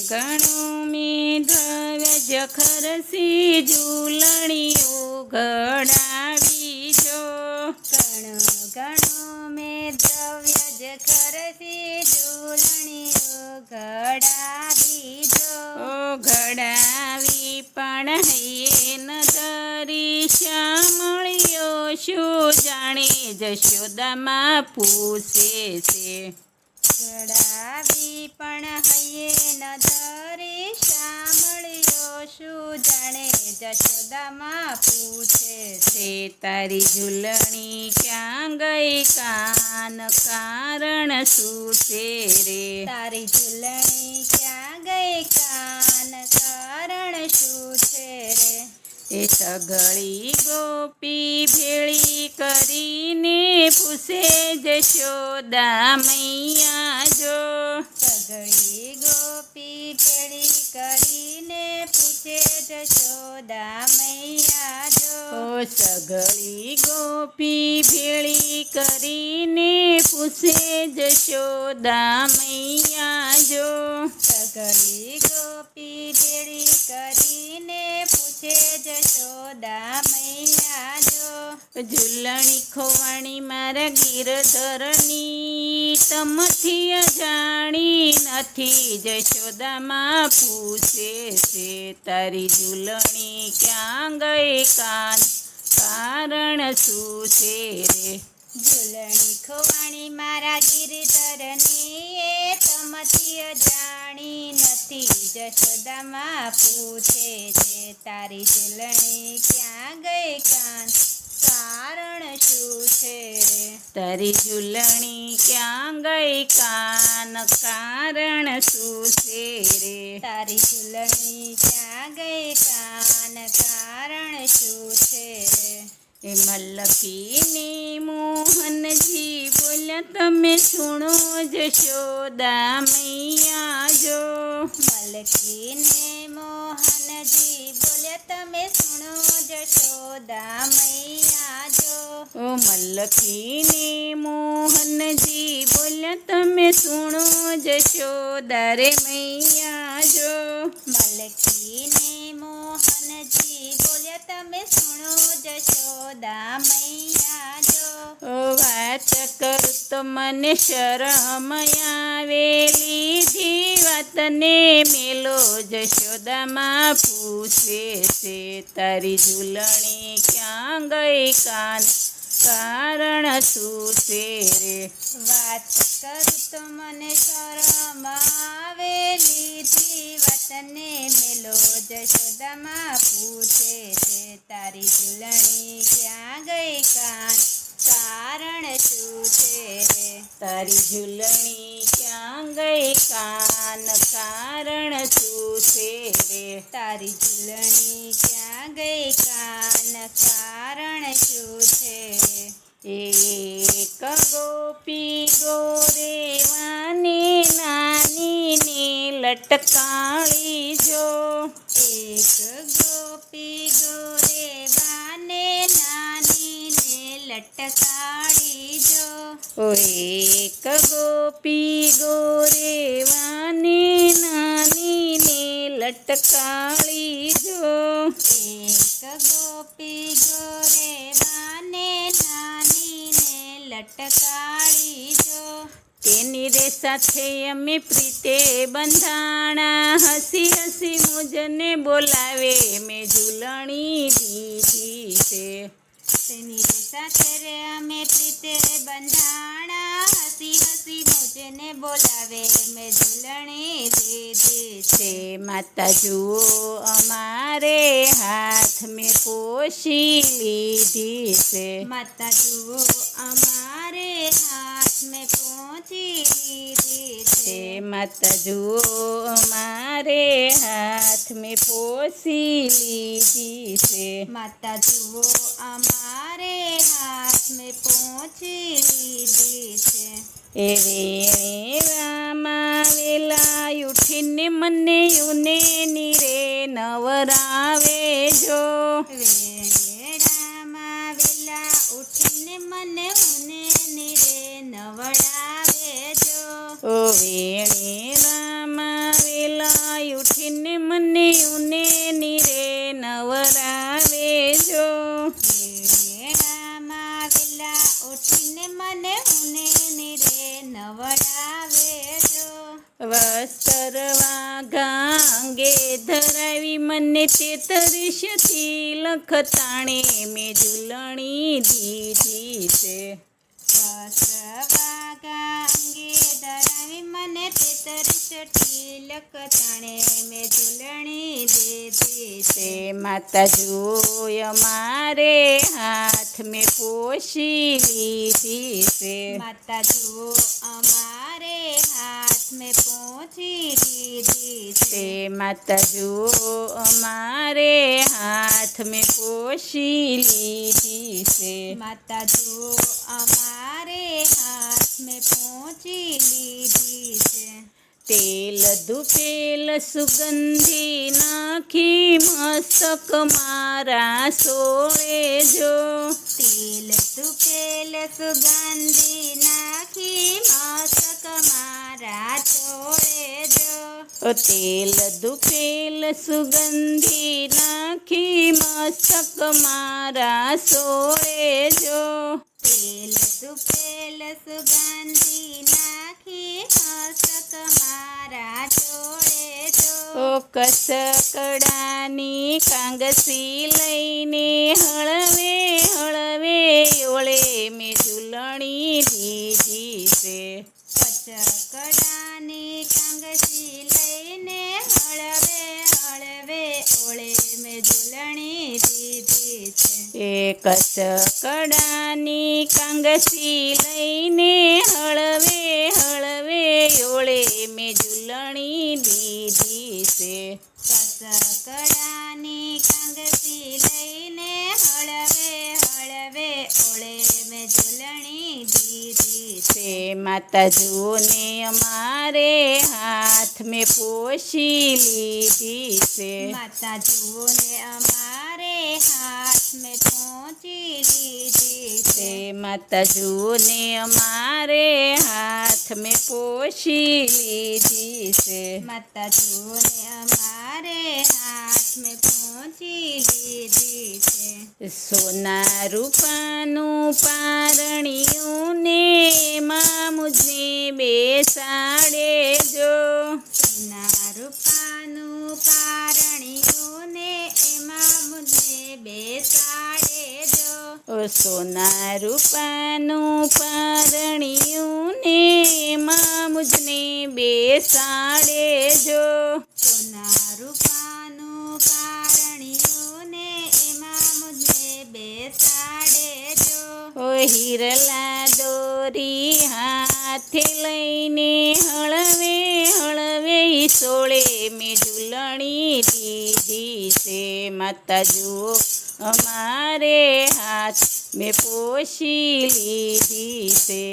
ઘણું મેં દ્રવ્ય જખરસી ઝૂલણીઓ ઘડાવી જો ઘણું મેં દ્રવ્ય જખરસી ઝૂલણીઓ ઘડાવી જો ઘડાવી પણ હૈયે ન ધરી શ્યામળિયો શું જાણે જશોદામાં પૂછે છે ઘડાવી પણ હૈયે ન ધરી શામળિયો શું જાણે જશોદામાં પૂછે છે તારી ઝૂલણી ક્યાં ગઈ કાન કારણ શું છે રે તારી ઝૂલણી ક્યાં ગઈ કાન કારણ શું છે રે એ સગળી ગોપી ભેળી કરીને પૂછે જશોદા મૈયા જો સગળી ગોપી ભેળી કરીને પૂછે જશોદા મૈયા જો સગળી ગોપી ભેળી કરીને પૂછે જશોદા મૈયા જો સગળી ગોપી ભેળી કરીને પૂછે જશોદા મૈયા જો ઝૂલણી ખોવાણી મારા ગિરધરની તમથી અજાણી નથી જશોદામાં પૂછે છે તારી ઝૂલણી ક્યાં ગઈ કાન કારણ શું છે રે ઝૂલણી ખોવાણી મારા ગિરધરની એ તમથી અજાણી નથી જશોદામાં પૂછે છે તારી ઝૂલણી ક્યાં ગઈ કાન કારણ શું છે રે તારી ઝૂલણી ક્યાં ગઈ કાન કારણ શું છે રે તારી ઝૂલણી ક્યાં ગઈ કાન કારણ શું છે રે એ મલ્લકીને મોહનજી બોલ્યા તમે સુણો જશોદા મૈયા જો મલકીને મોહનજી બોલ્યા તમે સુણો જશોદા મૈયા જો મલ્લકીને મોહનજી બોલ્યા તમે સુણો જશોદા રે મૈયા જો મલકીને મોહનજી બોલ્યા તમે સુણો જશોદા મૈયા જો વાત કરું તો મને શરમ આવેલી વાતને મેલો જશોદામાં પૂછે છે તારી ઝૂલણી ક્યાં ગઈ કાન કારણ શું છે રે વાત કરું તો મને શરમ આવેલી વાતને મેલો જશોદામાં પૂછે છે તારી ઝૂલણી ક્યાં ગઈ કાન કારણ શું છે રે તારી ઝૂલણી ક્યાં ગઈ કાન કારણ શું છે રે તારી ઝૂલણી ક્યાં ગઈ કાન કારણ શું છે રે એક ગોપી ગોરેવાની નાની ને લટકાળી જો એક ગોપી ગોરેવાને નાની ને લટકાળી જો એક ગોપી ગોરેવાને નાની ને લટકાળી જો એક ગોપી ગોરેવાને નાની ને લટકાળી જો તેની રે સાથે અમે પ્રીતે બંધાણા હસી હસી મુજને બોલાવે મેં ઝૂલણી દીધી છે તેની રે સાથે રે અમે પ્રીતે બંધાણા હસી હસી મુજને બોલાવે મેં ઝૂલણી દીધી છે માતા જુઓ અમારે હાથ મેં પોષી લીધી છે માતા જુઓ અમારે હાથ મેં પહોંચી લીધી છે માતા જુઓ અમારે હાથ મેં પોષી લીધી છે માતા જુઓ અમારે હાથ મેં પહોંચી લીધી છે એ વેળેવામાં વેલા ઉઠીને મને યુને નીરે નવરાવે જો વેળામાં વેલા ઉઠીને મને ઉને નીરે નવડાવે જો વેળેવામાં વેલા મને ઉને નીરે નવરાવે જો. મેળામાં વેલા ઉઠીને મને ઉને નીરે નવડાવે જો. વસ્ત્ર વાઘા અંગે ધરાવી મને 33થી લખતાણે મેં ઝૂલણી દીધી છે. વસ્ત્રવાગા અંગે ધરાવી મને 33 લખતાણે મેં ઝૂલણી દીધી છે. તે માતા જોય મારે હાથ મેં પોષી લીધી છે. માતા જુઓ અમારે હાથ મેં પહોંચી દીધી છે. તે માતા જુઓ અમારે હાથ મેં પોષી લીધી છે. માતા જુઓ અમારે હાથ મેં પહોંચી લીધી છે. તેલ ધૂપેલ સુગંધી નાખી મસ્તક મારા સોળે જો. તેલ તુકેલ સુગંધી નાખી મસ્તક મારા ચોળે જો. તેલ ધૂપેલ સુગંધી નાખી મસ્તક મારા સોળે જો. તેલ તુકેલ સુગંધી નાખી મસ્તક મારા ચોળે જો. કસકડાની કાંગસી લઈને હળવે હળવે ઓળે મેં ઝૂલણી દીધી છે. કચકડાની કાંગસી લઈને હળવે હળવે ઓળે મેં ઝૂલણી દીધી છે. એ કસકડાની કાંગસી લઈને હળવે હળવે ઓળે મેં ઝૂલણી દીધી છે. કસકડાની કાંગસી લઈને હળવે હળવે ઓળે મેં ઝૂલણી દીધી છે. તે માતા જુઓને અમારે હાથ મેં પોષી લીધી છે. માતા જુઓ ને અમારે હાથ મેં પહોંચી લીધી છે. તે માતા જુઓને અમારે હાથ મેં પોષી લીધી છે. માતા જુઓ ને અમારે હાથ મેં પહોંચી લીધી છે. સોના રૂપાનું પારણિયું ને એમાં મુજને બેસાડે જો. સોના રૂપાનું પારણિયું ને એમાં મુજને બેસાડે જો. સોના રૂપાનું પારણિયું ને એમાં મુજને બેસાડે જો. સોના રૂપાનું પારણિયું ને એમાં મુજને બેસાડે જો. હિરલા દોરી હાથે લઈને હળવે હળવે સોળે મેં ઝૂલણી દીધી છે. માતા જુઓ અમારે હાથ મેં પોષી લીધી છે.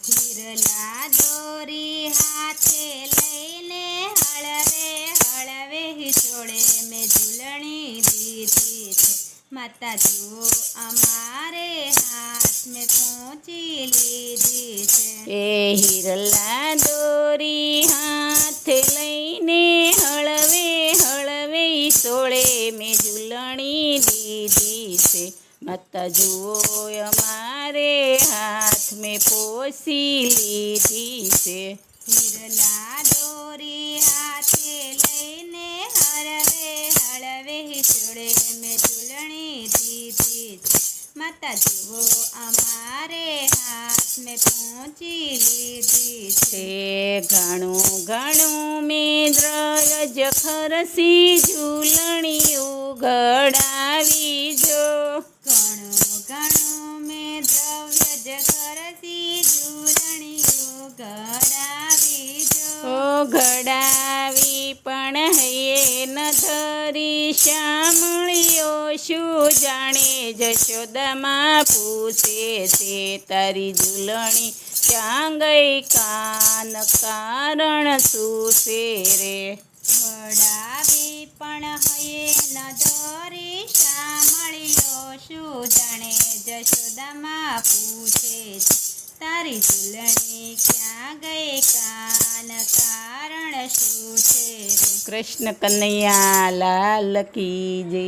હિરલા દોરી હાથે લઈને હળવે હળવે હિચોળે મેં ઝૂલણી દીધી છે. માતા જુઓ અમારે હાથ મેં પહોંચી લીધી છે. એ હિરલા દોરી હાથ લઈને હળવે હળવે સોળે મેં ઝૂલણી દીધી છે. માતા જુઓ અમારે હાથ મેં પોષી લીધી છે. હિરલા દોરી હાથે લઈને હળવે હળવે હિચોળે મેં ઝૂલણી દીધી છે. માતા જુઓ અમારે હાથ મેં પહોંચી લીધી છે. તે ઘણું ઘણું મેં દ્રવ્ય ખરસી ઝૂલણી ઉઘડાવી જો. ઘણું ઘણું મેં દ્રવ્ય જ ખરસી ઝૂલણી ઉઘડાવી જો. ઘડાવી પણ હૈયે ન ધરી શામળીઓ શું જાણે જશોદામાં પૂછે છે તારી ઝૂલણી ક્યાં ગઈ કાન કારણ શું છે રે. વડાવી પણ હયે ન ધરી શામળીઓ શું જાણે જશોદામાં પૂછે છે તારી ઝૂલણી ક્યાં ગઈ કાન કારણ શું છે રે? કૃષ્ણ કનૈયા લાલ કી જય.